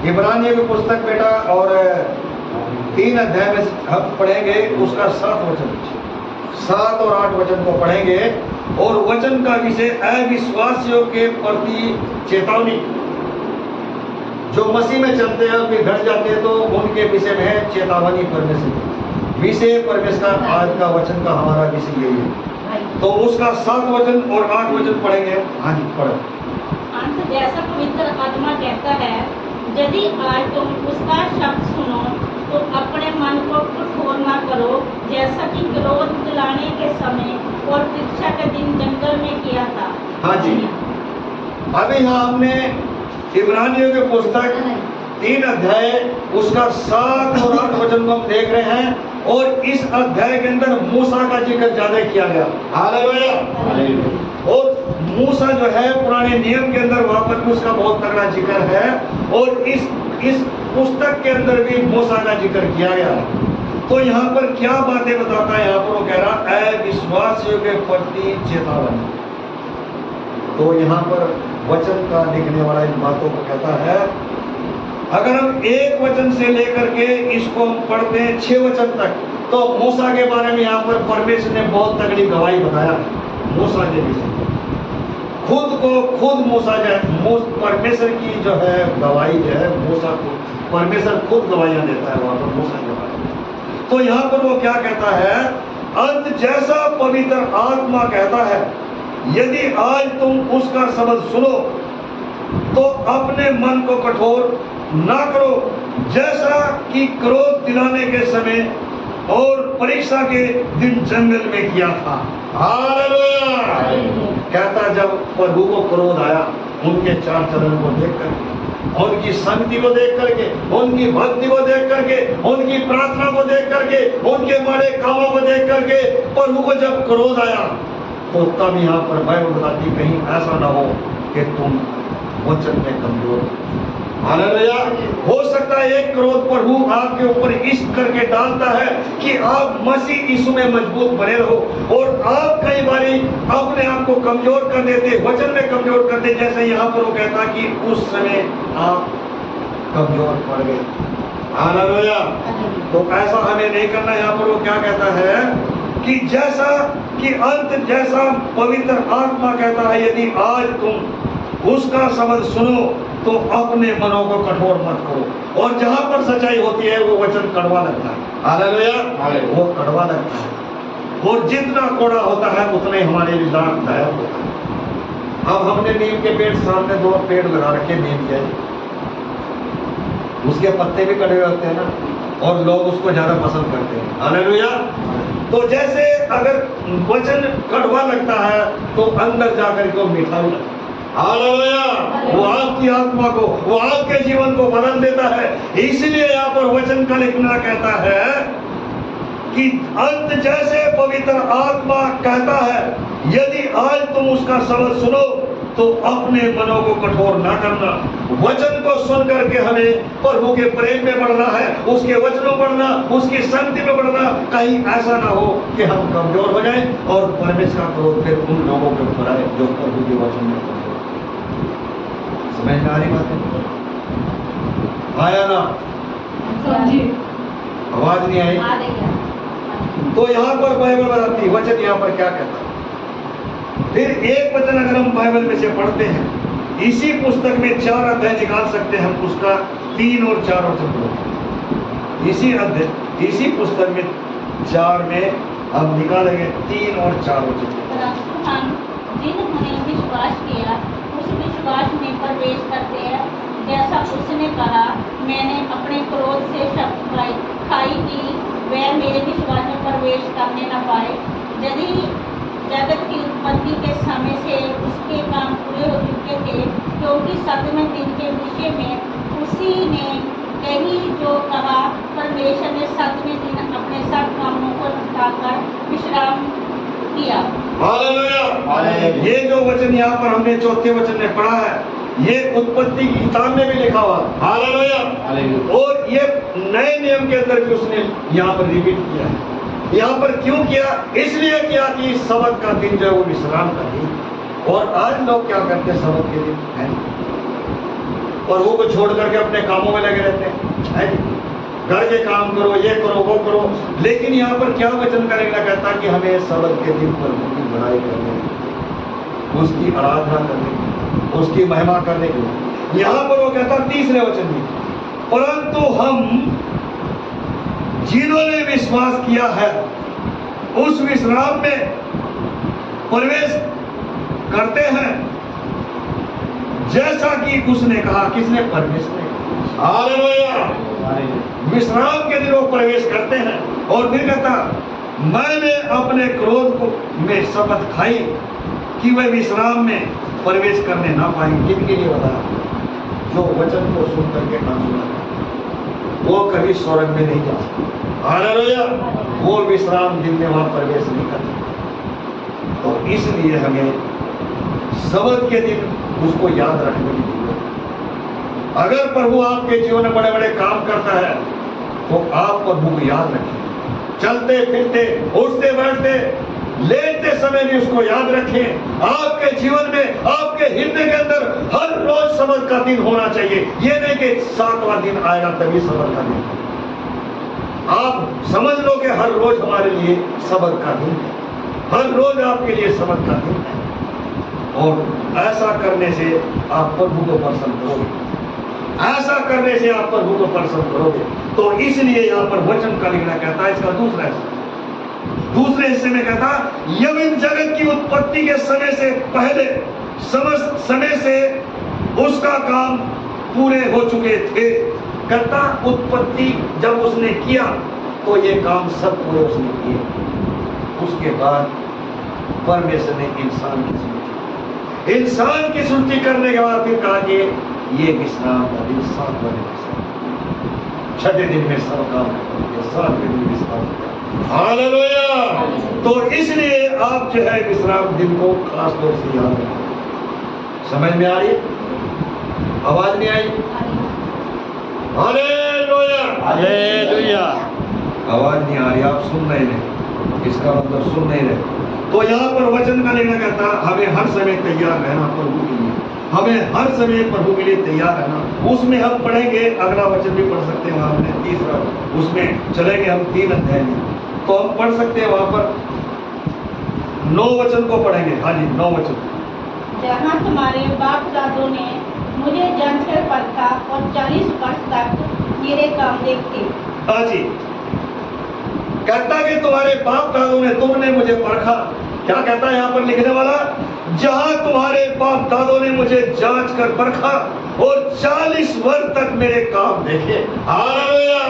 इब्रानियों की पुस्तक बेटा और 3 अध्याय में हम पढ़ेंगे उसका 7 वचन, 7 और 8 वचन को पढ़ेंगे। और वचन का विषय अविश्वासियों के प्रति चेतावनी। जो मसीह में चलते हैं और फिर घट जाते हैं तो उनके विषय में है चेतावनी परमेश्वर विषय। परमेश्वर का आज का वचन का हमारा विषय यही है। तो उसका 7 वचन और 8 वचन पढ़ेंगे। हाँ जी पढ़ो। अंत जैसा पवित्र आत्मा कहता है, यदि आज तुम उसका शब्द सुनो तो अपने मन को कठोर न करो, जैसा कि क्रोध दिलाने के समय और परीक्षा के दिन जंगल में किया था। हाँ जी, अभी यहाँ हमने इब्रानियों की पुस्तक 3 अध्याय उसका 7 और 8 वचन को हम देख रहे हैं। और इस अध्याय के अंदर मूसा का जिक्र ज्यादा किया गया। हालेलुया। और मूसा जो है पुराने नियम के अंदर वहां पर उसका बहुत तगड़ा जिक्र है। और इस पुस्तक के अंदर भी मूसा का जिक्र किया गया। तो यहाँ पर क्या बातें बताता है? यहाँ पर वो कह रहा अविश्वासियों के प्रति चेतावनी। तो यहाँ पर वचन का लिखने वाला इन बातों को कहता है, अगर हम 1 वचन से लेकर के इसको हम पढ़ते हैं 6 वचन तक, तो मूसा के बारे में यहाँ पर परमेश्वर ने बहुत तगड़ी गवाही बताया है। मूसा के विषय खुद मूसा जो है, परमेश्वर की जो है गवाही जो है, मूसा को परमेश्वर खुद गवाहियां देता है वहां पर मूसा के बारे में। तो यहाँ पर वो क्या कहता है? अंत जैसा पवित्र आत्मा कहता है, यदि आज तुम उसका शब्द सुनो तो अपने मन को कठोर ना करो, जैसा कि क्रोध दिलाने के समय और परीक्षा के दिन जंगल में किया था। हालेलुया। कहता जब प्रभु को क्रोध आया उनके चाल चलन को देख करके, उनकी संगति को देख करके, उनकी भक्ति को देख करके, उनकी प्रार्थना को देख करके, उनके बड़े कामों को देख करके प्रभु को जब क्रोध आया, तो तब यहाँ पर बाइबल बताती कहीं ऐसा ना हो कि तुम वचन में कमजोर। हालेलुया। हो सकता है एक क्रोध प्रभु आपके ऊपर इस करके डालता है कि आप मसीह यीशु में मजबूत बने रहो, और आप कई बारी अपने आप को कमजोर कर देते, वचन में कमजोर कर देते। जैसे यहाँ पर वो कहता कि उस समय आप कमजोर पड़ गए। हालेलुया। तो ऐसा हमें नहीं करना। यहाँ पर वो क्या कहता है कि जैसा कि अंत जैसा पवित्र आत्मा कहता है, यदि आज तुम उसका शब्द सुनो तो अपने मनों को कठोर मत करो। और जहां पर सच्चाई होती है वो वचन कड़वा लगता है। हालेलुया। वो कड़वा लगता है, और जितना कड़वा होता है उतना ही हमारे लिए लाभदायक होता है। अब हमने नीम के पेड़ सामने 2 पेड़ लगा रखे नीम के, उसके पत्ते भी कड़वे होते हैं ना, और लोग उसको ज्यादा पसंद करते हैं। हालेलुया। तो जैसे अगर वचन कड़वा लगता है तो अंदर जाकर के मीठा भी लगता है। हालेलुया। वो आपकी आत्मा को, वो आपके जीवन को बदल देता है। इसलिए यहाँ पर वचन का लिखना कहता है कि अंत जैसे पवित्र आत्मा कहता है, यदि आज तुम उसका शब्द सुनो तो अपने मनों को कठोर ना करना। वचन को सुन करके हमें प्रभु के प्रेम में बढ़ना है, उसके वचनों बढ़ना, उसकी संगति में बढ़ना। कहीं ऐसा ना हो कि हम कमजोर हो जाएं और परमेश्वर का क्रोध फिर उन लोगों के ऊपर आए जो प्रभु के वचन में कमजोर। समझ में आ रही बात है? आया ना? आवाज नहीं आई? तो यहाँ पर बाइबल बताती है, वचन यहाँ पर क्या कहता है। फिर एक वचन अगर हम बाइबल में से पढ़ते हैं, इसी पुस्तक में 4 अध्याय निकाल सकते हैं हम, उसका 3 और 4 वचन पढ़ो। इसी पुस्तक में 4 में हम निकालेंगे 3 और 4 वचन। जिन्होंने विश्वास किया उस विश्वास में प्रवेश करते हैं, जैसा उसने कहा, मैंने अपने क्रोध से शब्द खाई कि वह मेरे विश्वास में प्रवेश करने न पाए। यदि जगत की उत्पत्ति के समय से उसके काम पूरे हो चुके थे, क्योंकि 7वें दिन के विषय में उसी ने यही जो कहा, परमेश्वर ने 7वें दिन अपने सब कामों को निपटाकर विश्राम किया। हालेलुया। ये जो वचन यहाँ पर हमने 4थे वचन में पढ़ा है, ये उत्पत्ति की किताब में भी लिखा हुआ। हालेलुया। और ये नए नियम के अंदर भी उसने यहाँ पर रिपीट किया है। यहाँ पर क्यों किया? इसलिए किया कि सबत का दिन जो है वो विश्राम का दिन। और आज लोग क्या करते हैं सबत के दिन है, प्रभु को छोड़ करके अपने कामों में लगे रहते हैं, है जी? घर के काम करो, ये करो, वो करो। लेकिन यहाँ पर क्या वचन का लेखक कहता है कि हमें सबत के दिन प्रभु की बड़ाई करने की, उसकी आराधना करने की, उसकी महिमा करने की। यहाँ पर वो कहता है तीसरे वचन में, परंतु हम जिन्होंने विश्वास किया है उस विश्राम में प्रवेश करते हैं, जैसा कि उसने कहा। किसने? परमेश्वर ने। हालेलुया। विश्राम के दिन वो प्रवेश करते हैं। और फिर कहता, मैंने अपने क्रोध को में शपथ खाई कि वह विश्राम में प्रवेश करने ना पाएंगे। किनके लिए बताया? जो वचन को सुन करके ना सुना, वो कभी स्वर्ग में नहीं जा सकते। हालेलुया। वो विश्राम दिन में वहां प्रवेश नहीं करते। तो इसलिए हमें सबत के दिन उसको याद रखने की जरूरत है। अगर प्रभु आपके जीवन में बड़े बड़े काम करता है तो आप प्रभु को याद रखें। चलते फिरते, उठते बैठते, लेटते समय भी उसको याद रखें। आपके जीवन में, आपके हृदय के अंदर हर रोज सबत का दिन होना चाहिए। ये नहीं कि 7वां दिन आएगा तभी सबत का दिन। आप समझ लो कि हर रोज हमारे लिए सबत का दिन है, हर रोज आपके लिए सबत का दिन है। और ऐसा करने से आप प्रभु को प्रसन्न करोगे, ऐसा करने से आप प्रभु को प्रसन्न करोगे। तो इसलिए यहाँ पर वचन का लिखना कहता है, इसका दूसरे हिस्से में कहता, यह जगत की उत्पत्ति के समय से पहले समस्त समय से उसका काम पूरे हो चुके थे। कहता उत्पत्ति जब उसने किया तो ये काम सब पूरे उसने किए। उसके बाद परमेश्वर ने इंसान की सृष्टि, इंसान की सृष्टि करने के बाद फिर कहा कि ये विश्राम का दिन 7वां दिन, 6ठे दिन में सब काम करेंगे, 7वें दिन विश्राम करेंगे। हालेलुया। तो इसलिए आप जो है विश्राम दिन को खास तौर से याद रखें। समझ में आ रही है? आवाज नहीं आई? हालेलुया। हालेलुया। आवाज नहीं आ रही, आप सुन नहीं रहे, इसका मतलब सुन नहीं रहे। तो यहाँ पर वचन का लेना कहता हमें हर समय तैयार रहना प्रभु के लिए, हमें हर समय प्रभु के लिए तैयार रहना। उसमें हम पढ़ेंगे, अगला वचन भी पढ़ सकते हैं, वहां हमने तीसरा उसमें चलेंगे हम 3 अध्याय में, तो हम पढ़ सकते हैं वहां पर 9 वचन को पढ़ेंगे। हाँ जी, 9 वचन। जहाँ तुम्हारे बाप दादों ने मुझे जानकर परखा और 40 वर्ष तक मेरे काम देखते। हाँ जी, कहता कि तुम्हारे बाप दादों ने, तुमने मुझे परखा। क्या कहता है यहाँ पर लिखने वाला? जहां तुम्हारे बाप दादों ने मुझे जांच कर परखा और 40 वर्ष तक मेरे काम देखे। हालेलुया।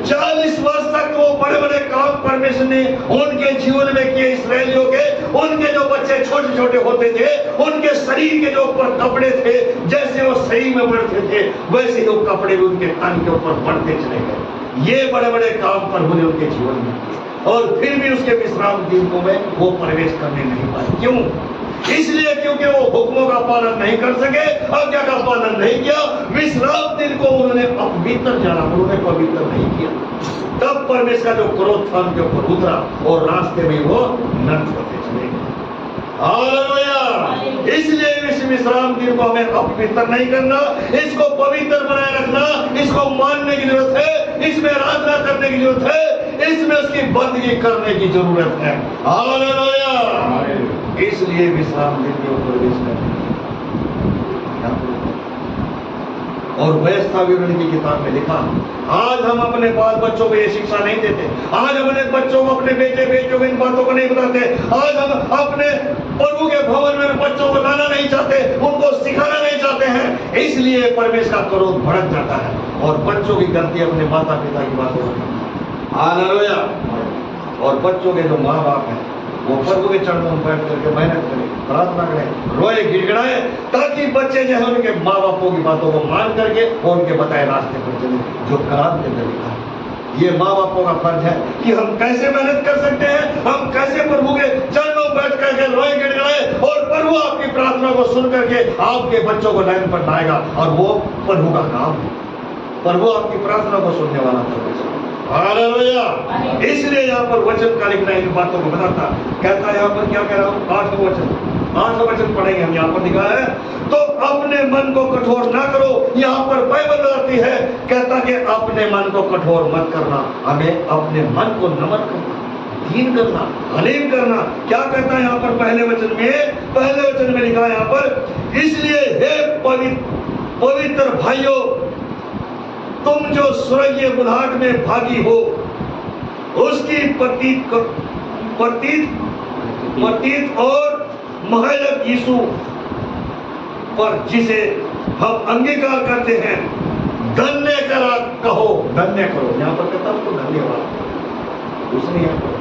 40 वर्ष तक वो बड़े बड़े काम परमेश्वर ने उनके जीवन में किए। इस्राएलियों के, उनके जो बच्चे छोटे छोटे होते थे, उनके शरीर के जो ऊपर कपड़े थे, जैसे वो शरीर में बढ़ते थे वैसे ही वो कपड़े भी उनके तन के ऊपर बढ़ते चले गए। ये बड़े बड़े काम प्रभु ने उनके जीवन में किए, और फिर भी उसके विश्राम दिन को में वो प्रवेश करने नहीं पाए। क्यों? इसलिए क्योंकि वो हुक्मों का पालन नहीं कर सके, आज्ञा का पालन नहीं किया। विश्राम दिन को उन्होंने अपवित्र जाना, उन्होंने पवित्र नहीं किया। तब परमेश्वर का जो क्रोध था उनके ऊपर उतरा और रास्ते में वो नष्ट होते चले गए। हालेलुया। इसलिए इस विश्राम दिन को हमें अपवित्र नहीं करना, इसको पवित्र बनाए रखना, इसको मानने की जरूरत है, इसमें आराधना करने की जरूरत है, इसमें उसकी बंदगी करने की जरूरत है। हालेलुया। इसलिए विश्राम दिन के ऊपर प्रवेश करना। और व्यवस्था विवरण की किताब में लिखा, आज हम अपने बाल बच्चों को ये शिक्षा नहीं देते, आज हम अपने बच्चों को, अपने बेटे बेटियों को इन बातों को नहीं बताते, आज हम अपने प्रभु के भवन में बच्चों को लाना नहीं चाहते, उनको सिखाना नहीं चाहते हैं। इसलिए परमेश्वर का क्रोध भड़क जाता है और बच्चों की गलती अपने माता पिता की बातों में। हालेलुया। और बच्चों के जो माँ बाप हैं वो प्रभु के चरणों में बैठ करके मेहनत करें, प्रार्थना करें, रोए गिड़गिड़ाए, ताकि बच्चे जो है उनके माँ बापों की बातों को मान करके और उनके बताए रास्ते पर चले, जो कलाम के अंदर लिखा है। ये माँ बापों का फर्ज है कि हम कैसे मेहनत कर सकते हैं, हम कैसे प्रभु के चरणों में बैठ करके रोए गिड़गिड़ाए, और प्रभु आपकी प्रार्थना को सुन करके आपके बच्चों को लाइन पर लाएगा। और वो प्रभु का काम है, प्रभु आपकी प्रार्थना को सुनने वाला परमेश्वर। हालेलुया। इसलिए यहाँ पर वचन का लिखना इन बातों को बताता, कहता है यहाँ पर क्या कह रहा हूँ, 8वां वचन पढ़ेंगे हम। यहाँ पर लिखा है, तो अपने मन को कठोर ना करो। यहाँ पर बाइबल बताती है, कहता कि अपने मन को कठोर मत करना, हमें अपने मन को नम्र करना, दीन करना, हलीम करना। क्या कहता है यहाँ पर पहले वचन में लिखा है यहाँ पर, इसलिए हे पवित्र भाइयों, तुम जो स्वर्गीय बुलाहट में भागी हो, उसकी प्रतीत और महायाजक यीशु पर जिसे हम अंगीकार करते हैं, धन्य करा कहो, धन्य करो। यहाँ पर कहता उसको धन्यवाद, उसने यहाँ पर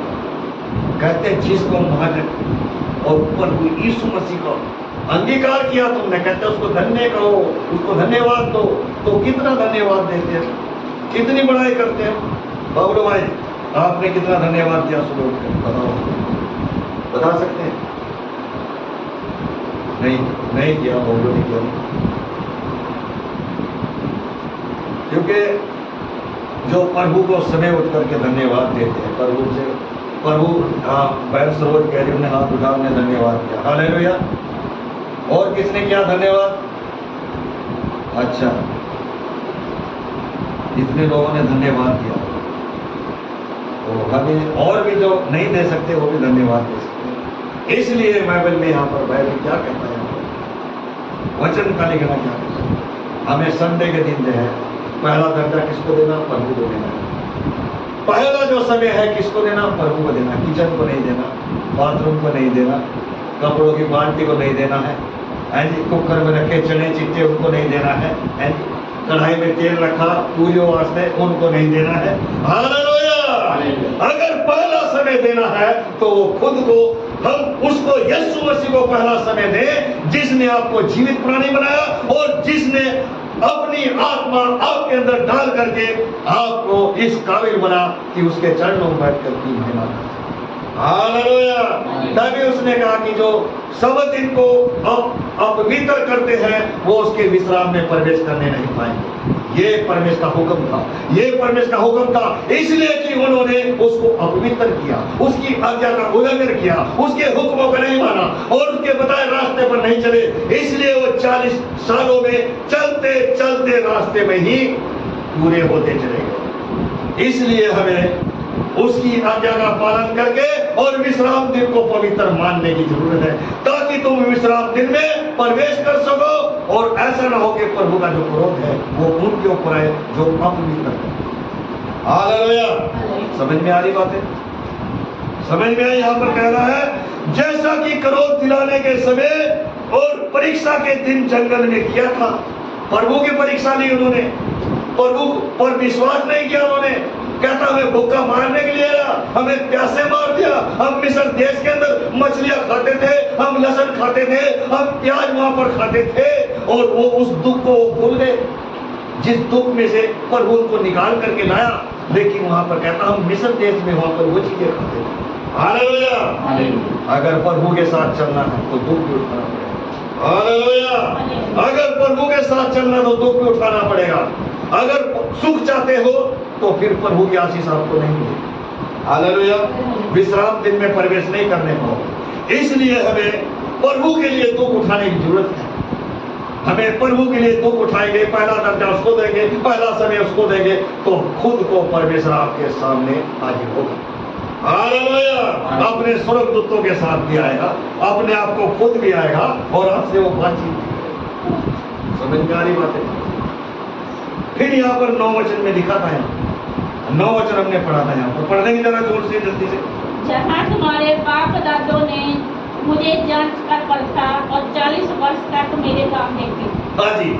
कहते जिसको महायाजक और प्रभु यीशु मसीह का अंगीकार किया तुमने, कहते उसको धन्य कहो, उसको धन्यवाद दो। तो कितना धन्यवाद देते हैं, कितनी बड़ाई करते हैं। बाबू भाई, आपने कितना धन्यवाद दिया सुबह उठकर, बताओ, बता सकते हैं? नहीं किया, बाबू ने किया। क्योंकि जो प्रभु को समय उठ करके धन्यवाद देते हैं, प्रभु बैल सरोज कह रही, उन्हें हाथ उठा, उन्हें धन्यवाद किया। हालेलुया। और किसने किया धन्यवाद? अच्छा, इतने लोगों ने धन्यवाद दिया, तो हमें और भी जो नहीं दे सकते वो भी धन्यवाद दे सकते। इसलिए बाइबल में यहाँ पर बाइबल क्या कहता है, वचन का लिखना क्या कहता है, हमें संडे के दिन जो है पहला दर्जा किसको देना? प्रभु को देना। पहला जो समय है किसको देना? प्रभु को देना। किचन को नहीं देना, बाथरूम को नहीं देना, कपड़ों की बाल्टी को नहीं देना है जी, कुकर में रखे चने चिट्टे उनको नहीं देना है जी, कढ़ाई में तेल रखा पूरियों वास्ते उनको नहीं देना है। हालेलुया। अगर पहला समय देना है तो वो खुद को, हम उसको यीशु मसीह को पहला समय दें, जिसने आपको जीवित प्राणी बनाया और जिसने अपनी आत्मा आपके अंदर डाल करके आपको इस काबिल बना कि उसके चरणों में बैठ कर 3 महीना। हालेलुया। तभी उसने कहा कि जो सबत दिन को अपवित्र करते हैं वो उसके विश्राम में प्रवेश करने नहीं पाएंगे। ये परमेश्वर का हुक्म था, ये परमेश्वर का हुक्म था, इसलिए कि उन्होंने उसको अपवित्र किया, उसकी आज्ञा का उल्लंघन किया, उसके हुक्मों को नहीं माना और उसके बताए रास्ते पर नहीं चले। इसलिए वो 40 सालों में चलते चलते रास्ते में ही पूरे होते चले गए। इसलिए हमें उसकी आज्ञा का पालन करके और विश्राम दिन को पवित्र मानने की जरूरत है, ताकि तुम विश्राम दिन में प्रवेश कर सको और ऐसा ना हो कि प्रभु का जो क्रोध है वो उनके ऊपर है जो अपवित्र है। हालेलुया। समझ में आ रही बात है? समझ में आई? यहाँ पर कह रहा है जैसा कि क्रोध दिलाने के समय और परीक्षा के दिन जंगल में किया था। प्रभु की परीक्षा ली उन्होंने, प्रभु पर विश्वास नहीं किया उन्होंने। कहता हमें भूखा मारने के लिए आया, हमें प्यासे मार दिया। हम मिस्र देश के अंदर मछलियां खाते थे, हम लहसुन खाते थे, हम प्याज वहां पर खाते थे और वो उस दुख को भूल गए, जिस दुख में से प्रभु उनको निकाल करके लाया। लेकिन वहां पर कहता हम मिस्र देश में वहां पर वो चीजें खाते थे। हालेलुया। अगर प्रभु के साथ चलना है तो दुख भी उठाना पड़ेगा। हालेलुया। अगर प्रभु के साथ चलना तो दुख भी उठाना पड़ेगा। अगर सुख चाहते हो तो फिर प्रभु की आशीष आपको नहीं मिलेगी। हालेलुया। विश्राम दिन में प्रवेश नहीं करने पाओ। इसलिए हमें प्रभु के लिए दुख उठाने की जरूरत है। हमें प्रभु के लिए दुख उठाएंगे, पहला दर्जा उसको देंगे, पहला समय उसको देंगे, तो खुद को परमेश्वर आपके सामने हाजिर होगा। हालेलुया। अपने स्वर्गदूतों के साथ भी आएगा, अपने आप को खुद भी आएगा और आपसे वो बातचीत भी करेगा। समझ में आ रही बात है? फिर यहाँ पर 9 वचन में लिखा था, 9 वचन हमने पढ़ा था, यहाँ पर पढ़ देंगे जरा जोर से जल्दी से। जहाँ तुम्हारे बाप दादों ने मुझे जांच कर परखा और 40 वर्ष तक मेरे काम देखे। हाँ जी,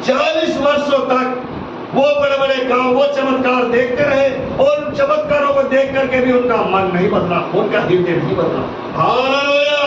40 वर्षों तक वो बड़े बड़े काम, वो चमत्कार देखते रहे और उन चमत्कारों को देख करके भी उनका मन नहीं बदला, उनका हृदय नहीं बदला। हालेलुया।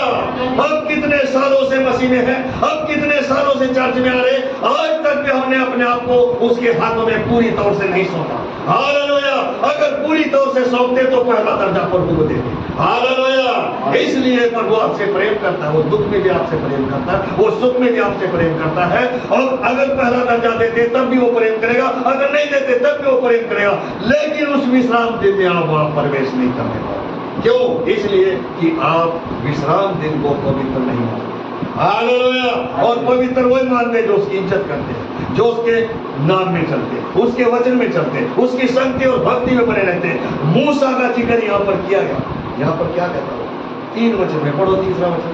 हम कितने सालों से मसीह में हैं, हम कितने सालों से चर्च में आ रहे, आज तक भी हमने अपने आप को उसके हाथों में पूरी तौर से नहीं सौंपा। हालेलुया। अगर पूरी तौर से सौंपते तो पहला दर्जा प्रभु को देते। हालेलुया। इसलिए प्रभु आपसे प्रेम करता है, वो दुख में भी आपसे प्रेम करता है, वो सुख में भी आपसे प्रेम करता है। और अगर पहला दर्जा देते तब भी वो प्रेम करेगा, अगर नहीं देते तब भी वो प्रेम करेगा। लेकिन उस विश्राम दिन में आप वहां प्रवेश नहीं करने पाओगे। क्यों? इसलिए कि आप विश्राम दिन को पवित्र नहीं मानते। हालेलुया। और पवित्र वही मानते हैं जो उसकी इज्जत करते हैं, जो उसके नाम में चलते हैं, उसके वचन में चलते हैं, उसकी शक्ति और भक्ति में बने रहते हैं। मूसा का जिक्र यहाँ पर किया गया। यहाँ पर क्या कहता है? 3 वचन में पढ़ो, तीसरा वचन,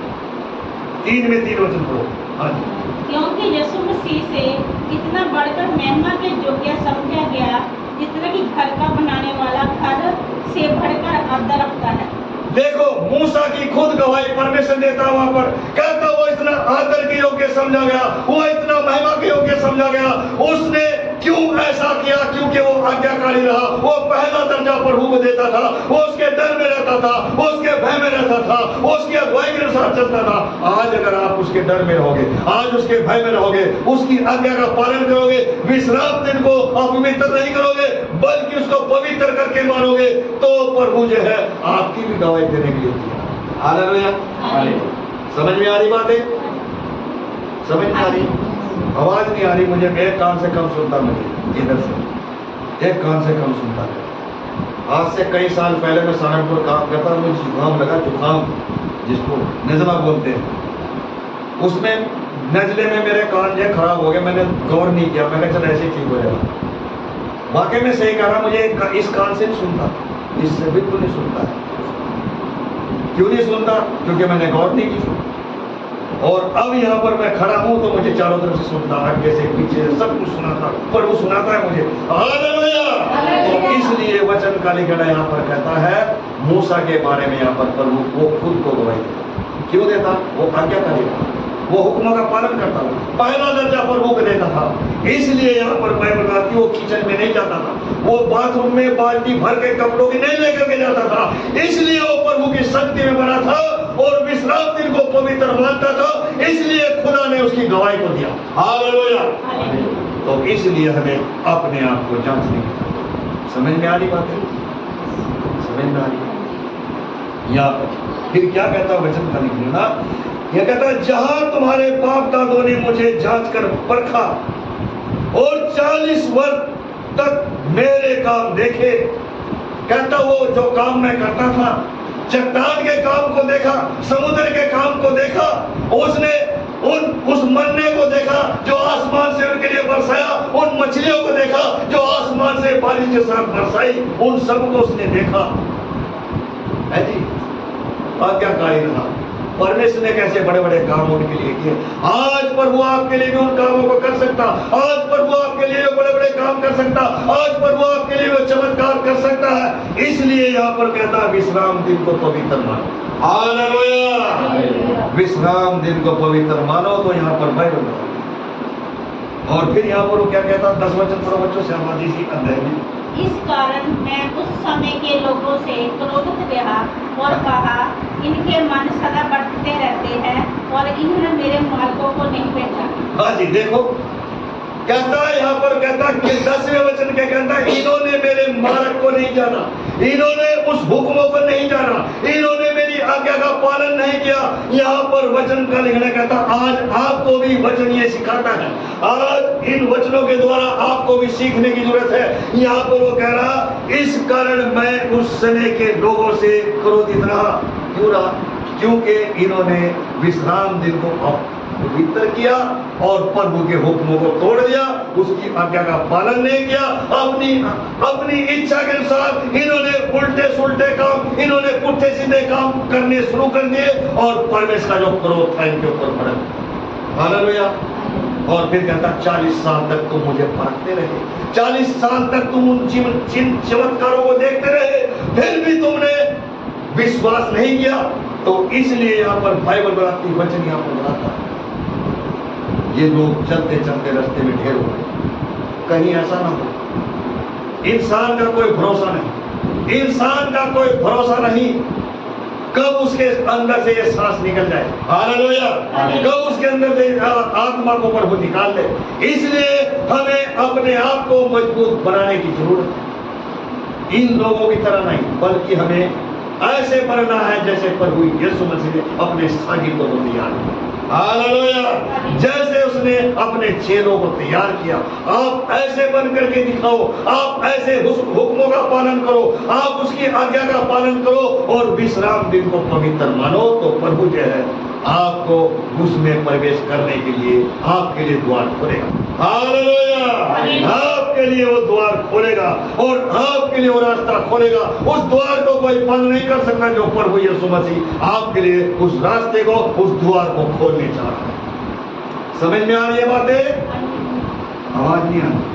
3 में 3 वचन पढ़ो। हाँ जी। क्योंकि यीशु मसीह से इतना बढ़कर महिमा के योग्य समझा गया जितना कि घर का बनाने वाला घर से बढ़कर आदर रखता है। देखो, मूसा की खुद गवाही परमेश्वर देता है वहां पर, कहता वो इतना आदर के योग्य समझा गया, वो इतना महिमा के योग्य समझा गया। उसने क्यों ऐसा किया? क्योंकि वो आज्ञाकारी रहा, वो पहला दर्जा प्रभु को देता था, वो उसके डर में रहता था, वो उसके भय में रहता था, वो उसकी अगुवाई के अनुसार चलता था। आज अगर आप उसके डर में रहोगे, आज उसके भय में रहोगे, उसकी आज्ञा का पालन करोगे, विश्राम दिन को अपवित्र नहीं करोगे बल्कि उसको पवित्र करके मानोगे, तो प्रभु जो है आपकी भी गवाही देने के लिए तैयार। हालेलुया। समझ में आ रही बात है? समझ में आ रही? आवाज नहीं आ रही मुझे, एक कान से कम सुनता, मुझे इधर से एक कान से कम सुनता है। आज से कई साल पहले मैं सहारनपुर काम करता, मुझे जुकाम लगा, जुकाम जिसको नजला बोलते हैं, उसमें नजले में मेरे कान जो खराब हो गए। मैंने गौर नहीं किया, मैंने चल ऐसे ठीक हो जाएगा। वाकई में सही कहा, मुझे इस कान से नहीं सुनता, इससे बिल्कुल नहीं सुनता है। क्यों नहीं सुनता? क्योंकि मैंने गौर नहीं की। और अब यहाँ पर मैं खड़ा हूं तो मुझे चारों तरफ से सुनता, आगे से पीछे से सब कुछ सुनाता, पर वो सुनाता है मुझे। हालेलुया। तो इसलिए वचन का लिखना यहाँ पर कहता है मूसा के बारे में, यहाँ पर प्रभु वो खुद को गवाही देता। क्यों देता? वो आज्ञाकारी था, वो हुक्मों का पालन करता था, पहला दर्जा प्रभु को देता था। इसलिए यहाँ पर बाइबल बताती है वो किचन में नहीं जाता था, वो बाथरूम में बाल्टी भर के कपड़ों की नहीं लेकर के जाता था। इसलिए वो प्रभु की शक्ति में बना था और विश्राम दिन को पवित्र मानता था। इसलिए खुदा ने उसकी गवाही को दिया। हालेलुया। तो इसलिए हमें अपने आप को जांचने की जरूरत। समझ में आ रही बात है? समझ में आ रही? यहाँ पर फिर क्या कहता है वचन का लिखना? यह कहता है जहां तुम्हारे बाप दादों ने मुझे जांच कर परखा और 40 वर्ष तक मेरे काम देखे। कहता वो जो काम मैं करता था, चट्टान के काम को देखा, समुद्र के काम को देखा, उसने उस मन्ने को देखा जो आसमान से उनके लिए बरसाया, उन मछलियों को देखा जो आसमान से बारिश के साथ बरसाई, उन सबको उसने देखा है जी। आज्ञाकारी रहा। परमेश्वर ने कैसे बड़े बड़े काम उनके लिए किए। आज प्रभु आपके लिए भी उन कामों को कर सकता, आज प्रभु आपके लिए बड़े बड़े काम कर सकता, आज प्रभु आपके लिए वो चमत्कार कर सकता है। इसलिए यहाँ पर कहता है विश्राम दिन को पवित्र मानो। हालेलुया। विश्राम दिन को पवित्र मानो। तो यहाँ पर बाइबल और फिर यहाँ पर वो क्या कहता? 10 वचन पढ़ो बच्चों से, हमारी इसी अध्याय में। इस कारण मैं उस समय के लोगों से क्रोधित रहा और कहा इनके मन सदा बढ़ते रहते हैं और इन्होंने मेरे मार्गों को नहीं पहचाना। हाँ जी, देखो कहता है यहाँ पर, कहता है कि 10वें वचन के कहता है इन्होंने मेरे मार्ग को नहीं जाना, इन्होंने उस हुक्मों को नहीं जाना, इन्होंने मेरी आज्ञा का पालन नहीं किया। यहाँ पर वचन का लिखना कहता आज आपको भी वचन ये सिखाता है, आज इन वचनों के द्वारा आपको भी सीखने की जरूरत है। यहाँ पर वो कह रहा इस कारण मैं उस समय के लोगों से क्रोधित रहा। क्यों रहा? क्योंकि इन्होंने विश्राम दिन को पवित्र किया और प्रभु के हुक्मों को तोड़ दिया, उसकी आज्ञा का पालन नहीं किया। अपनी इच्छा के अनुसार इन्होंने उल्टे सुल्टे काम, इन्होंने पुट्ठे सीधे काम करने शुरू कर दिए और परमेश्वर का जो क्रोध था इनके ऊपर भड़क। हालेलुया। और फिर कहता 40 साल तक तुम मुझे परखते रहे, 40 साल तक तुम उन जिन चमत्कारों को देखते रहे, फिर भी तुमने विश्वास नहीं किया। तो इसलिए यहाँ पर बाइबल बनाती वचन यहाँ पर बनाता है ये लोग चलते चलते रास्ते में ढेर हो गए। कहीं ऐसा ना हो। इंसान का कोई भरोसा नहीं, इंसान का कोई भरोसा नहीं कब उसके अंदर से ये सांस निकल जाए। हालेलुया। कब उसके अंदर से आत्मा को प्रभु निकाल दे। इसलिए हमें अपने आप को मजबूत बनाने की जरूरत है। इन लोगों की तरह नहीं, बल्कि हमें ऐसे बनना है जैसे प्रभु यीशु मसीह ने अपने शागिर्दों को तैयार किया। हालेलुया। जैसे उसने अपने चेलों को तैयार किया, आप ऐसे बन करके दिखाओ, आप ऐसे हुक्मों का पालन करो, आप उसकी आज्ञा का पालन करो और विश्राम दिन को पवित्र मानो। तो प्रभु जो है आपको उसमें प्रवेश करने के लिए आपके लिए द्वार खोलेगा। हालेलुया! आपके लिए वो द्वार खोलेगा और आपके लिए वो रास्ता खोलेगा। उस द्वार को कोई बंद नहीं कर सकता जो प्रभु यीशु मसीह आपके लिए उस रास्ते को, उस द्वार को खोलने चाह रहा है। समझ में आ रही है बातें? आवाज नहीं आ रही,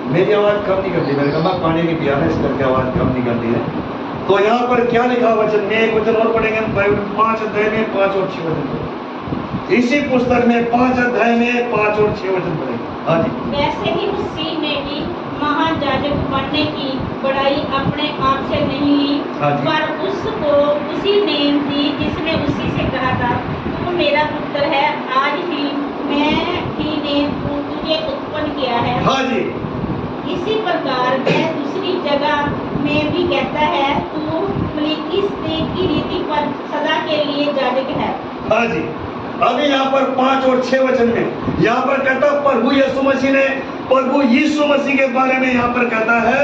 मेरी आवाज कम नहीं करती, मैंने कहा पानी नहीं पिया है इस करके आवाज कम नहीं करती है। तो यहाँ पर क्या लिखा वचन में, एक वचन और पढ़ेंगे 5 अध्याय में 5 और 6 वचन, इसी पुस्तक में 5 अध्याय में 5 और 6 वचन पढ़ेंगे। हाँ जी। वैसे ही मसीह ने भी महायाजक बनने की बड़ाई अपने आप से नहीं ली, हाँ जी। पर उसको उसी ने दी जिसने उसी से कहा था, तू मेरा पुत्र है, आज ही मैं ही ने तुझे उत्पन्न किया है। हाँ जी। इसी प्रकार वह दूसरी जगह में भी कहता है, तू मलिकिसदेक की रीति पर सदा के लिए याजक है। हाँ जी। अभी यहाँ पर 5 और 6 वचन में यहाँ पर कहता प्रभु यीशु मसीह ने, प्रभु यीशु मसीह के बारे में यहाँ पर कहता है,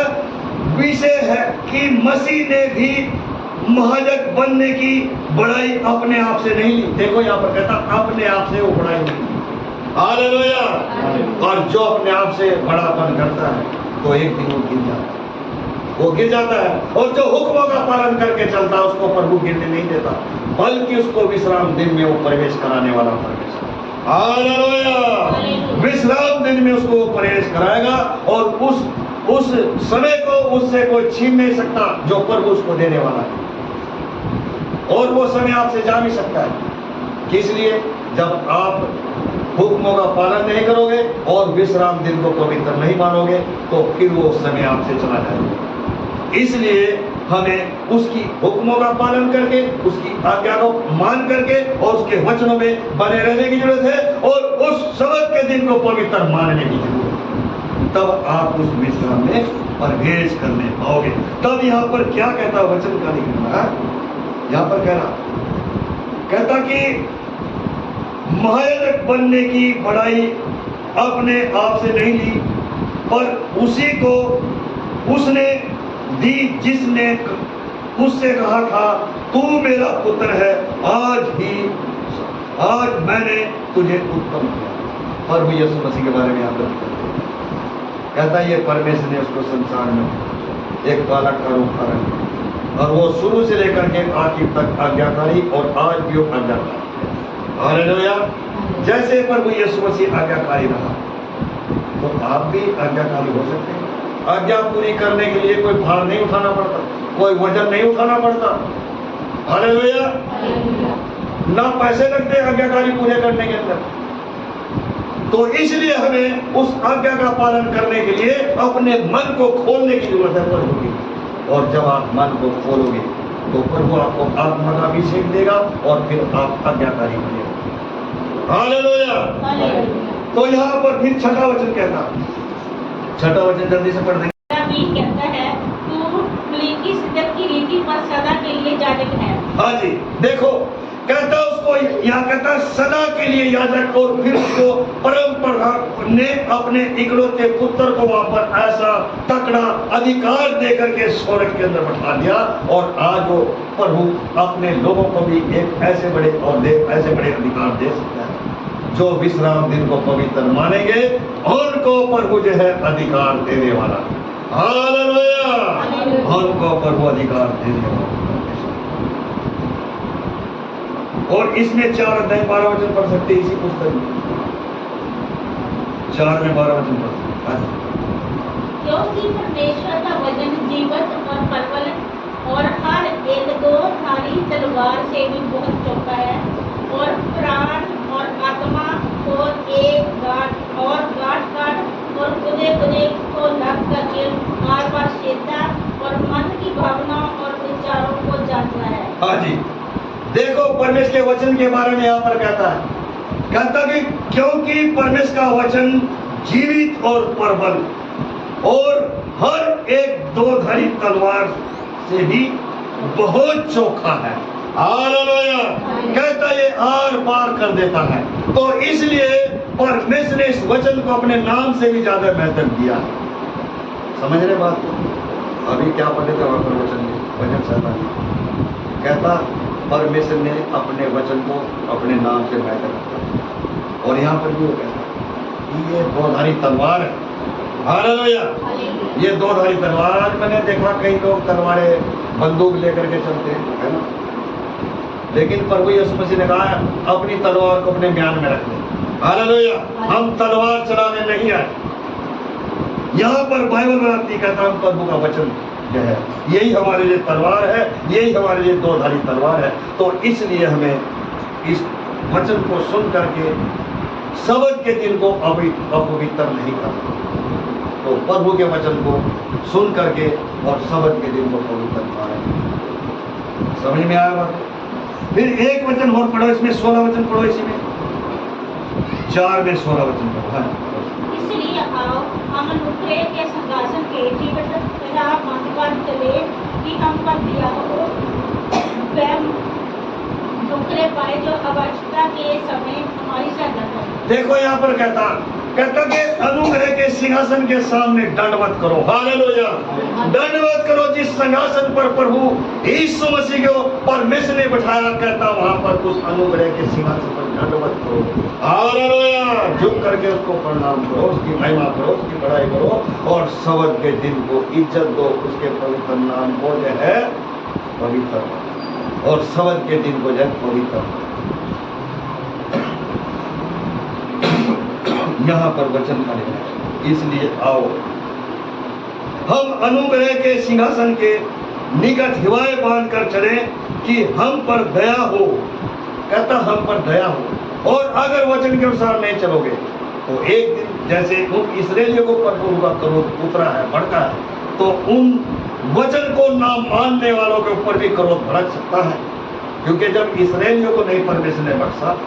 विषय है कि मसीह ने भी महायाजक बनने की बड़ाई अपने आप से नहीं ली। देखो यहाँ पर कहता अपने आप से वो बड़ाई नहीं ली। हालेलुया! और जो अपने आप से बड़ापन करता है तो एक दिन वो गिर जाता है, वो गिर जाता है। और जो हुक्मों का पालन करके चलता है उसको प्रभु गिरने नहीं देता, बल्कि उसको विश्राम दिन में वो प्रवेश कराने वाला परमेश्वर। हालेलुया! विश्राम दिन में उसको वो प्रवेश कराएगा और उस समय को उससे कोई छीन नहीं सकता जो प्रभु उसको देने वाला है। और वो समय आपसे जा भी सकता है। किस लिए? जब आप हुक्मों का पालन नहीं करोगे और विश्राम दिन को पवित्र नहीं मानोगे तो फिर वो समय आपसे चला जाएगा। इसलिए हमें उसकी हुक्मों का पालन करके, उसकी आज्ञा को मान करके और उसके वचनों में बने रहने की जरूरत है और उस सबत के दिन को पवित्र मानने की जरूरत है। तब आप उस विश्राम में प्रवेश करने पाओगे। तब यहाँ पर क्या कहता वचन का लिखना है, यहाँ पर कहता कि महायाजक बनने की बड़ाई अपने आप से नहीं ली, पर उसी को उसने दी जिसने उससे कहा था, तू मेरा पुत्र है, आज मैंने तुझे उत्पन्न किया। प्रभु यीशु मसीह के बारे में आप कहता है ये परमेश्वर ने उसको संसार में एक बालक का रूप धारण किया और वो शुरू से लेकर के आखिर तक आज्ञाकारी और आज भी वो आज्ञाकारी। हालेलुया! जैसे प्रभु यीशु मसीह आज्ञाकारी रहा तो आप भी आज्ञाकारी हो सकते हैं। आज्ञा पूरी करने के लिए कोई भार नहीं उठाना पड़ता, कोई वजन नहीं उठाना पड़ता। हालेलुया! ना पैसे लगते आज्ञाकारी पूरे करने के अंदर। तो इसलिए हमें उस आज्ञा का पालन करने के लिए अपने मन को खोलने की जरूरत है प्रभु की। और जब आप मन को खोलोगे तो प्रभु आपको आत्मा का अभिषेक देगा और फिर आप आज्ञाकारी बनेगा। हालेलुया! तो यहाँ पर फिर 6वां वचन कहता, 6वां वचन जल्दी से पढ़ देंगे। कहता है, तू मलिकिसदेक की रीति पर सदा के लिए याजक है। हाँ जी। देखो कहता उसको यहाँ कहता सदा के लिए याजक, और फिर उसको परंपरा ने अपने इकलौते पुत्र को वहां पर ऐसा तकड़ा अधिकार देकर के स्वर्ग के अंदर बैठा दिया। और आज वो प्रभु अपने लोगों को भी एक ऐसे बड़े अधिकार दे सकता है जो विश्राम दिन को पवित्र मानेंगे, उनको प्रभु जो है अधिकार देने वाला। हालेलुया! उनको प्रभु अधिकार देने वाला। और इसमें 4 अध्याय 12 वचन पढ़ सकते हैं इसी पुस्तक में, 4 में 12 वचन पढ़ सकते। क्योंकि परमेश्वर का वचन जीवत और प्रबल और हर एक 2 धारी तलवार से भी बहुत चौका है और प्राण और आत्मा को एक गांठ और गुदे को लग करके बार छेदता और मन की भावना और विचारों को जानता है। हाँ जी। देखो परमेश्वर के वचन के बारे में यहाँ पर कहता कि क्योंकि परमेश्वर का वचन जीवित और प्रबल और हर एक 2 धारी तलवार से भी बहुत चोखा है। हालेलुया! कहता ये आर पार कर देता है। तो इसलिए परमेश्वर ने इस वचन को अपने नाम से भी ज्यादा महत्व दिया। समझ रहे बात को? अभी क्या पढ़े थे वचन में, वचन कहता परमेश्वर ने अपने वचन को अपने नाम से बेहतर रखा। और यहाँ पर भी वो कहता है कि ये दोधारी तलवार है। हालेलुया। ये दोधारी तलवार, आज मैंने देखा कई लोग तलवारें बंदूक लेकर के चलते हैं, है ना, लेकिन प्रभु यीशु मसीह ने कहा अपनी तलवार को अपने म्यान में रख ले। हालेलुया। हम तलवार चलाने नहीं आए। यहाँ पर बाइबल में आती कहता हम प्रभु का वचन जो है यही हमारे लिए तलवार है, यही हमारे लिए दोधारी तलवार है। तो इसलिए हमें इस वचन को सुन करके सबत के दिन को अपवित्र नहीं करना। तो प्रभु के वचन को सुन करके और सबत के दिन को पवित्र करना। समझ में आया बात? फिर एक वचन और पढ़ो, इसमें 16 वचन पढ़ो, इसी में 4 में 16 वचन पढ़ो। इसलिए आओ हम अनुग्रह के सिंहासन के जीवित राह पर चले कि हम पर दिया हो वह अनुग्रह पाए जो आवश्यकता के समय हमारी सहायता करे। देखो यहाँ पर कहता कि अनुग्रह के सिंहासन के सामने दंडवत करो। हालेलुया। दंडवत करो जिस सिंहासन पर प्रभु यीशु मसीह को परमेश्वर ने बिठाया, कहता वहां पर उस अनुग्रह के सिंहासन पर दंडवत करो। हालेलुया। झुक करके उसको प्रणाम करो, उसकी महिमा करो, उसकी बड़ाई करो और सबत के दिन को इज्जत दो, उसके पवित्र नाम को जो है पवित्र और सबत के दिन को जो है पवित्र। यहाँ पर वचन का लिखा है, इसलिए आओ हम अनुग्रह के सिंहासन के निकट हिवाए बांध कर चले कि हम पर दया हो। कहता हम पर दया हो। और अगर वचन के अनुसार नहीं चलोगे तो एक दिन जैसे उन इस्राएलियों को प्रभु का क्रोध उतरा है, भड़का है, तो उन वचन को ना मानने वालों के ऊपर भी क्रोध भड़क सकता है। क्योंकि जब इस्राएलियों को नहीं परमेश्वर ने बख्शा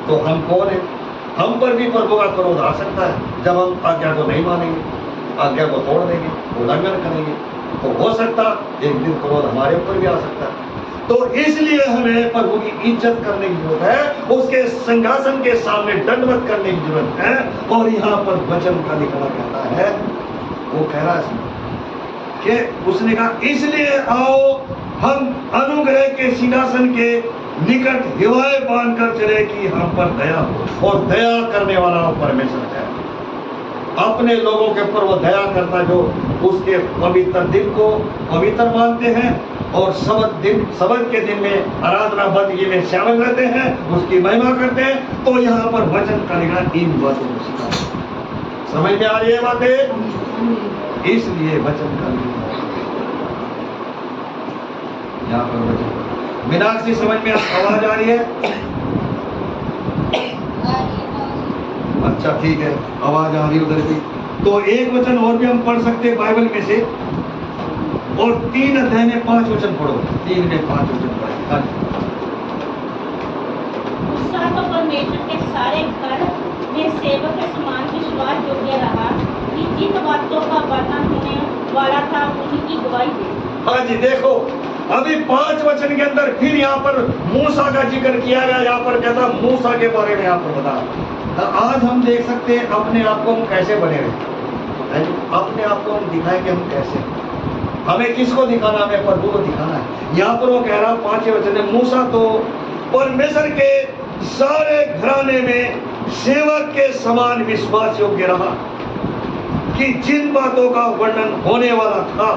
तो हम कौन है? हम पर भी प्रभु का क्रोध आ सकता है जब हम आज्ञा को नहीं मानेंगे, आज्ञा को तोड़ देंगे, उल्लंघन करेंगे, तो हो सकता एक दिन क्रोध हमारे ऊपर भी आ सकता है। तो इसलिए हमें प्रभु की इज्जत करने की जरूरत है, उसके सिंहासन के सामने दंडवत करने की जरूरत है। और यहाँ पर वचन का लिखना कहता है, वो कह रहा है कि उसने कहा इसलिए आओ हम अनुग्रह के सिंहासन के निकट हिवाए बांध कर चले कि हम पर दया हो। और दया करने वाला वो परमेश्वर है, अपने लोगों के ऊपर वो दया करता जो उसके पवित्र दिन को पवित्र मानते हैं और सबत के दिन में आराधना बंदगी में शामिल रहते हैं, उसकी महिमा करते हैं। तो यहाँ पर वचन का लिखा इन बातों को सिखाता। समझ में आ रही है बातें? इसलिए वचन का लिखा यहाँ पर वचन। मीनाक्षी समझ में आवाज आ रही है? अच्छा ठीक है, आवाज आ रही है उधर भी। तो एक वचन और भी हम पढ़ सकते हैं बाइबल में से, और 3 अध्याय में 5 वचन पढ़ो। 3 में 5 वचन पढ़ो। मूसा तो परमेश्वर के सारे घर में सेवक के समान विश्वास योग्य रहा कि जिन बातों का वर्णन होने वाला था उनकी गवाही दे। हाँ जी, देखो अभी 5 वचन के अंदर फिर यहाँ पर मूसा का जिक्र किया गया। यहाँ पर कहता मूसा के बारे में यहाँ पर बता। आज हम देख सकते हैं अपने आप को हम कैसे बने रहे, अपने आप को हम दिखाएं कि हम कैसे, हमें किसको दिखाना? हमें प्रभु को दिखाना है। यहाँ पर वो कह रहा 5 वचन में, मूसा तो परमेश्वर के सारे घराने में सेवक के समान विश्वास योग्य रहा कि जिन बातों का वर्णन होने वाला था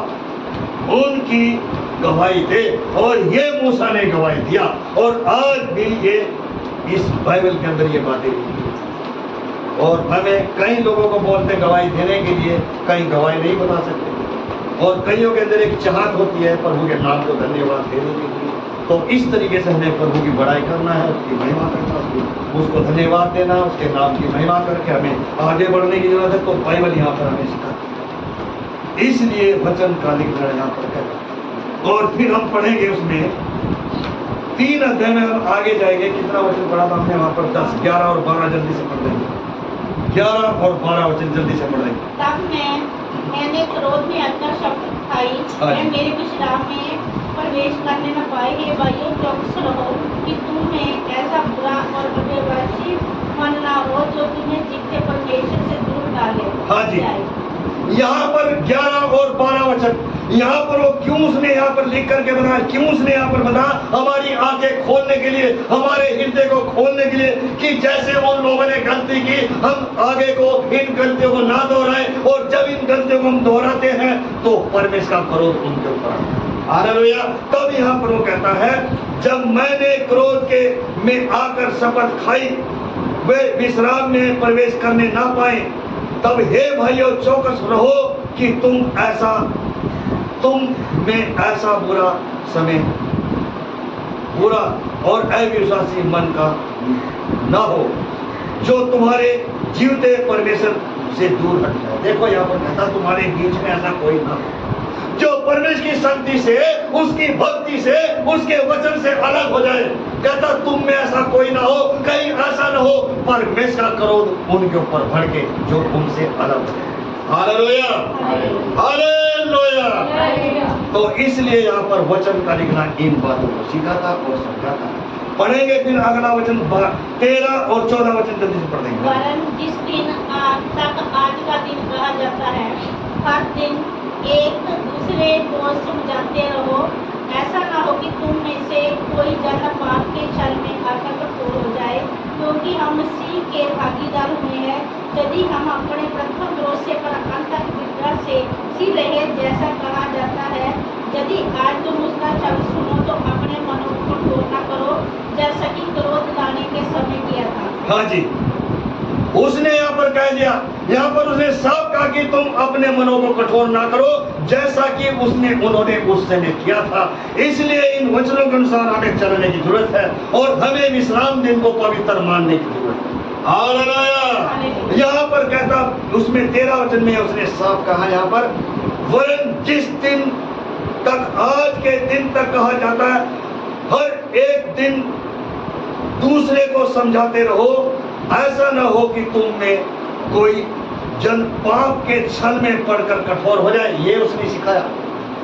उनकी गवाही दे। और ये मूसा ने गवाही दिया, और आज भी ये इस बाइबल के अंदर ये बातें। और हमें कई लोगों को बोलते गवाही देने के लिए, कई गवाही नहीं बता सकते, और कईयों के अंदर एक चाहत होती है प्रभु के नाम को धन्यवाद देने के लिए। तो इस तरीके से हमें प्रभु की बड़ाई करना है, उसकी महिमा करना है, उसको धन्यवाद देना, उसके नाम की महिमा करके हमें आगे बढ़ने की जरूरत है। तो बाइबल यहाँ पर हमें सिखाती है, इसलिए वचन का लिखना यहाँ पर कहता है। और फिर हम पढ़ेंगे उसमें 3 अध्याय में हम आगे जाएंगे। कितना वचन पढ़ा था हमने वहां पर? 10, 11 और 12 जल्दी से पढ़ लेंगे। 11 और 12 वचन जल्दी से पढ़ेंगे। तब मैंने क्रोध में आकर शब्द खाई, मैं मेरे विश्राम में प्रवेश करने न पाए। हे भाइयों, चौकस रहो कि तुम्हें ऐसा बुरा और अव्यवस्थित मन ना हो जो तुम्हें जीते परमेश्वर से दूर डाले। हाँ जी, यहाँ पर 11 और 12 वचन, यहाँ पर वो क्यों उसने यहाँ पर लिख करके बताया, क्यों उसने यहाँ पर बताया, हमारी आंखें खोलने के लिए, हमारे हृदय को खोलने के लिए, कि जैसे उन लोगों ने गलती की हम आगे को इन गलतियों को ना दोहराएं, और जब इन गलतियों को हम दोहराते हैं तो परमेश्वर का क्रोध उनके ऊपर। हालेलुया। तब यहाँ पर वो कहता है, जब मैंने क्रोध के में आकर शपथ खाई, वे विश्राम में प्रवेश करने ना पाए, तब हे भाइयों चौकस रहो कि तुम में ऐसा बुरा और अविश्वासी मन का ना हो, जो तुम्हारे जीवते परमेश्वर से दूर हट जाए। देखो यहाँ पर कहता, तुम्हारे बीच में ऐसा कोई ना हो जो परमेश्वर की शक्ति से, उसकी भक्ति से, उसके वचन से अलग हो जाए। कहता तुम में ऐसा कोई ना हो, कहीं ऐसा ना हो परमेश्वर का क्रोध उनके ऊपर भड़के जो उनसे अलग है। Hallelujah, hallelujah. तो इसलिए यहाँ पर वचन का लिखना इन बातों को सिखाता और समझाता। पढ़ेंगे फिर अगला वचन 13 और 14 वचन जल्दी से पढ़ देंगे। वरन जिस दिन तक आज का दिन कहा जाता है, हर दिन एक दूसरे को समझाते रहो, ऐसा ना हो कि तुम में से कोई ज्यादा पाप के छल में आकर कठोर हो जाए, क्योंकि हम मसीह के भागीदार हुए हैं। यदि हम अपने प्रथम भरोसे पर अंतर्विद्या से सी रहे, जैसा कहा जाता है, यदि आज तुम उसका छल सुनो तो अपने मनों को कठोर न करो, जैसा कि क्रोध लाने के समय किया था। हाँ जी, उसने यहाँ पर कह दिया, यहाँ पर उसने साफ कहा कि तुम अपने मनों को कठोर ना करो, जैसा कि उन्होंने उस समय किया था। इसलिए इन वचनों के अनुसार हमें चलने की जरूरत है और हमें विश्राम दिन को पवित्र मानने की जरूरत है। हालेलुया। यहाँ पर कहता, उसमें 13 वचन में उसने साफ कहा यहाँ पर, वरन जिस दिन तक आज के दिन तक कहा जाता है, हर एक दिन दूसरे को समझाते रहो, ऐसा न हो कि तुम में कोई जन पाप के छल में पड़कर कठोर हो जाए। ये उसने सिखाया।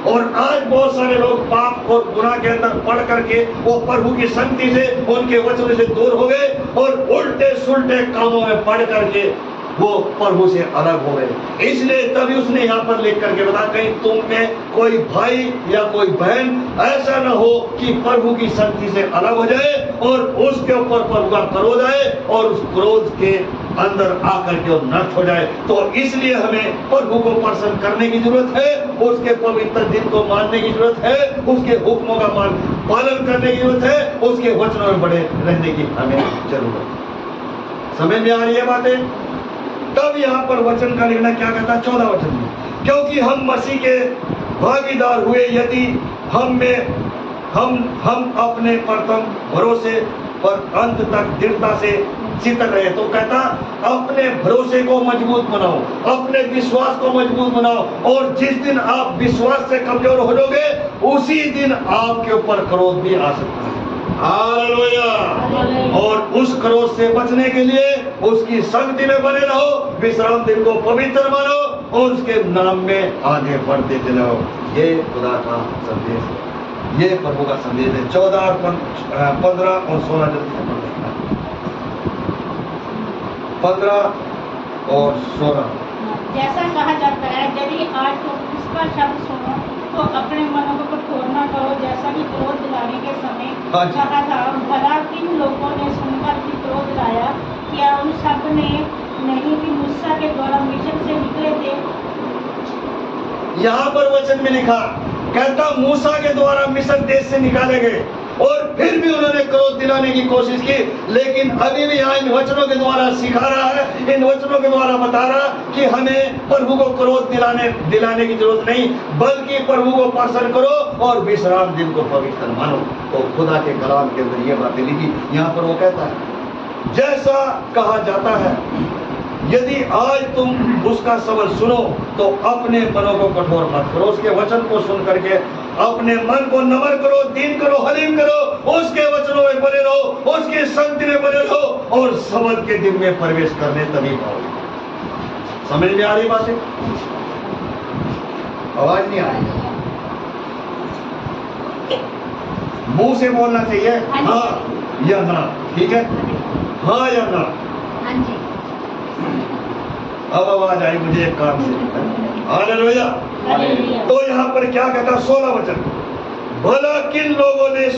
और आज बहुत सारे लोग पाप और गुनाह के अंदर पड़ करके वो प्रभु की शक्ति से, उनके वचन से दूर हो गए और उल्टे सुल्टे कामों में पड़ करके वो प्रभु से अलग हो गए। इसलिए तभी उसने यहाँ पर लिख करके बता, कहीं तुम में कोई भाई या कोई बहन ऐसा न हो कि प्रभु की शक्ति से अलग हो जाए और उसके ऊपर प्रभु का क्रोध आए और उस क्रोध के अंदर आकर के वो नष्ट हो जाए। तो इसलिए हमें प्रभु को प्रसन्न करने की जरूरत है, उसके पवित्र दिन को मानने की जरूरत है, उसके हुक्मों का पालन करने की जरूरत है, उसके वचनों में बड़े रहने की हमें जरूरत है। समझ में आ रही है बातें? तब यहाँ पर वचन का लिखना क्या कहता है 14 वचन में, क्योंकि हम मसीह के भागीदार हुए, यदि हम अपने प्रथम भरोसे पर अंत तक दृढ़ता से चित रहे। तो कहता अपने भरोसे को मजबूत बनाओ, अपने विश्वास को मजबूत बनाओ, और जिस दिन आप विश्वास से कमजोर हो जाओगे उसी दिन आपके ऊपर क्रोध भी आ सकता है। हालेलुया। और उस क्रोध से बचने के लिए उसकी संगति में बने रहो, विश्राम दिन को पवित्र मानो और उसके नाम में आगे बढ़ते चले जाओ। ये खुदा का संदेश है, ये प्रभु का संदेश है। 14, 15 और 16 जल्दी से पढ़ देना। 15 और 16। जैसा कहा जाता है, यदि आज तुम उसका शब्द सुनो तो अपने मनों को कठोर न करो, जैसा कि क्रोध दिलाने के समय कहा था। भला किन लोगों ने सुनकर भी क्रोध लाया? क्या उन सब ने नहीं कि मूसा के द्वारा मिस्र से निकले थे? यहाँ पर वचन में लिखा, कहता मूसा के द्वारा मिस्र देश से निकाले गए और फिर भी उन्होंने क्रोध दिलाने की कोशिश की, लेकिन अभी भी यहाँ इन वचनों के द्वारा सिखा रहा है, इन वचनों के द्वारा बता रहा कि हमें प्रभु को क्रोध दिलाने की जरूरत नहीं, बल्कि प्रभु को प्रसन्न करो और विश्राम दिन को पवित्र मानो। तो खुदा के कलाम के अंदर ये बातें लिखी। यहाँ पर वो कहता है, जैसा कहा जाता है, यदि आज तुम उसका शब्द सुनो तो अपने मनों को कठोर मत करो, उसके वचन को सुन करके अपने मन को नम्र करो, दीन करो, हलीम करो, उसके वचनों में बने रहो, उसकी संगति में बने रहो और शब्द के दिन में प्रवेश करने तभी पाओगे। समझ में आ रही बातें? आवाज नहीं आ रही? मुंह से बोलना चाहिए हाँ या ना, ठीक है? हाँ या ना? हाँ जी। अब आवाज आई मुझे एक कान से, हालेलुया। हालेलुया। तो यहाँ पर क्या कहता है 16 वचन, भला किन लोगों ने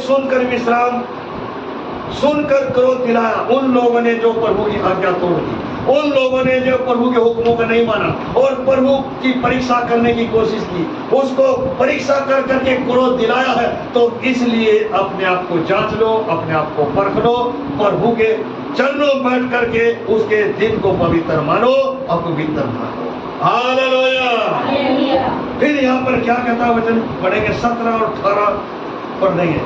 सुनकर क्रोध दिलाया, उन लोगों ने जो प्रभु की आज्ञा तोड़ दी, उन लोगों ने जो प्रभु के हुक्मों को नहीं माना और प्रभु की परीक्षा करने की कोशिश की, उसको परीक्षा कर करके क्रोध दिलाया है। तो इसलिए अपने आप को जांच लो, अपने आप को परख लो, प्रभु के चरणों में बैठ करके उसके दिन को पवित्र मानो, अपवित्र मानो। हालेलुया। हालेलुया। फिर यहाँ पर क्या कहता है वचन पढ़ेंगे 17 और 18 पढ़ देंगे।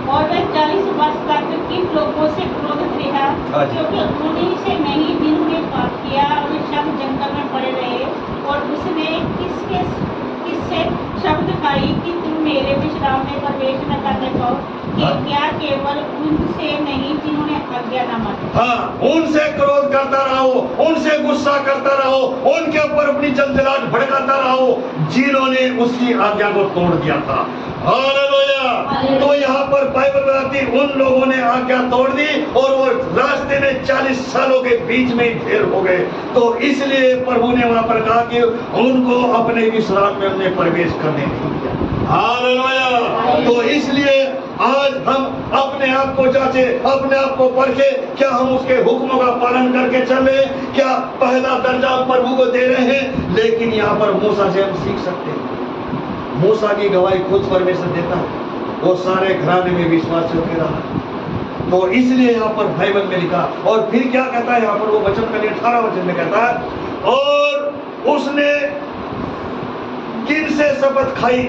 और वह 40 वर्ष तक किन लोगों से क्रोधित रहा, हाँ जी। क्योंकि उन्हीं से नहीं जिन्होंने पाप किया और वे सब जंगल में पड़े रहे। और उसने किससे शब्द खाई कि तुम मेरे विश्राम में प्रवेश न करने पाओ, कि हाँ। क्या केवल उनसे नहीं जिन्होंने आज्ञा न मानी। हाँ, उनसे क्रोध करता रहो, उनसे गुस्सा करता रहो, उनके ऊपर अपनी जलजलाहट भड़काता रहो, जिन्होंने उसकी आज्ञा को तोड़ दिया था। हालेलुया। तो यहाँ पर बाइबल बताती उन लोगों ने आज्ञा तोड़ दी और वो रास्ते में 40 सालों के बीच में ही ढेर हो गए। तो इसलिए प्रभु ने वहां पर कहा कि उनको अपने विश्राम में उन्हें प्रवेश करने नहीं दिया। हालेलुया। तो इसलिए आज हम अपने आप को जांचे, अपने आप को परखे, क्या हम उसके हुक्मों का पालन करके चले, क्या पहला दर्जा प्रभु को दे रहे हैं। लेकिन यहाँ पर मूसा से हम सीख सकते हैं। मूसा की गवाही खुद परमेश्वर देता है, वो सारे घराने में विश्वास होकर रहा। तो इसलिए यहाँ पर बाइबल में लिखा। और फिर क्या कहता है यहाँ पर वो वचन पहले 18 वचन में कहता है, और उसने किनसे शपथ खाई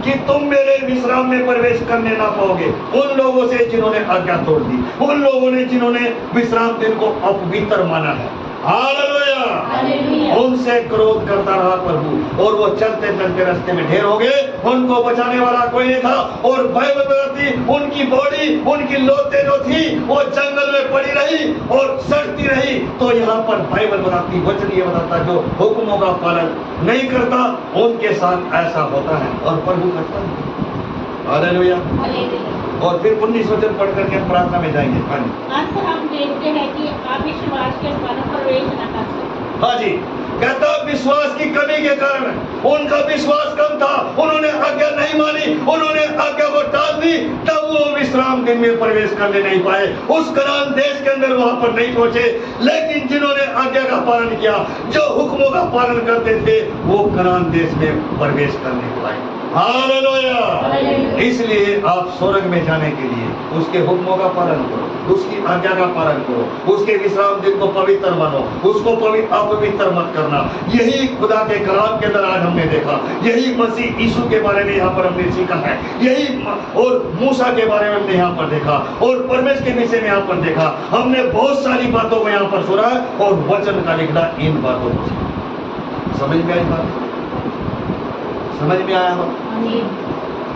कि तुम मेरे विश्राम में प्रवेश करने ना पाओगे, उन लोगों से जिन्होंने आज्ञा तोड़ दी, उन लोगों ने जिन्होंने विश्राम दिन को अपवित्र माना है। हालेलुया। हालेलुया। उनसे क्रोध करता रहा प्रभु, और वो चलते चलते रास्ते में ढेर हो गए, उनको बचाने वाला कोई नहीं था। और बाइबल बताती उनकी बॉडी, उनकी लौतें जो थी वो जंगल में पड़ी रही और सड़ती रही। तो यहाँ पर बाइबल बताती, वचन ये बताता, जो हुक्मों का पालन नहीं करता उनके साथ ऐसा होता है, और प्रभु करता है। हालेलुया। हालेलुया। और फिर 19 वचन पढ़ करके हम प्रार्थना में जाएंगे। अंत हम देखते हैं कि आप विश्वास के कारण प्रवेश न कर सकते। हाँ जी, कहता विश्वास की कमी के कारण, उनका विश्वास कम था, उन्होंने आज्ञा नहीं मानी, उन्होंने आज्ञा को टाल दी, तब वो विश्राम दिन में प्रवेश करने नहीं पाए, उस कनान देश के अंदर वहां पर नहीं पहुंचे। लेकिन जिन्होंने आज्ञा का पालन किया, जो हुक्मों का पालन करते थे, वो कनान देश में प्रवेश करने पाए। हालेलुया। इसलिए आप स्वर्ग में जाने के लिए उसके हुक्मों का पालन करो, उसकी आज्ञा का पालन करो, उसके विश्राम दिन को पवित्र मानो, उसको अपवित्र मत करना। यही खुदा के कलाम के अंदर आज हमने देखा, यही मसीह यीशु के बारे में यहाँ पर हमने सीखा है, यही और मूसा के बारे में हमने यहाँ पर देखा, और परमेश्वर के विषय में यहाँ पर देखा। हमने बहुत सारी बातों को यहाँ पर सुना और वचन का लिखना इन बातों को समझ में आई। बात समझ में आया हो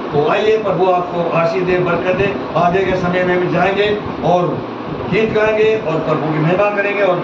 तो आइए, प्रभु आपको आशीष दे, बरकत दे। आगे के समय में हम जाएंगे और गीत गाएंगे और प्रभु की महिमा करेंगे और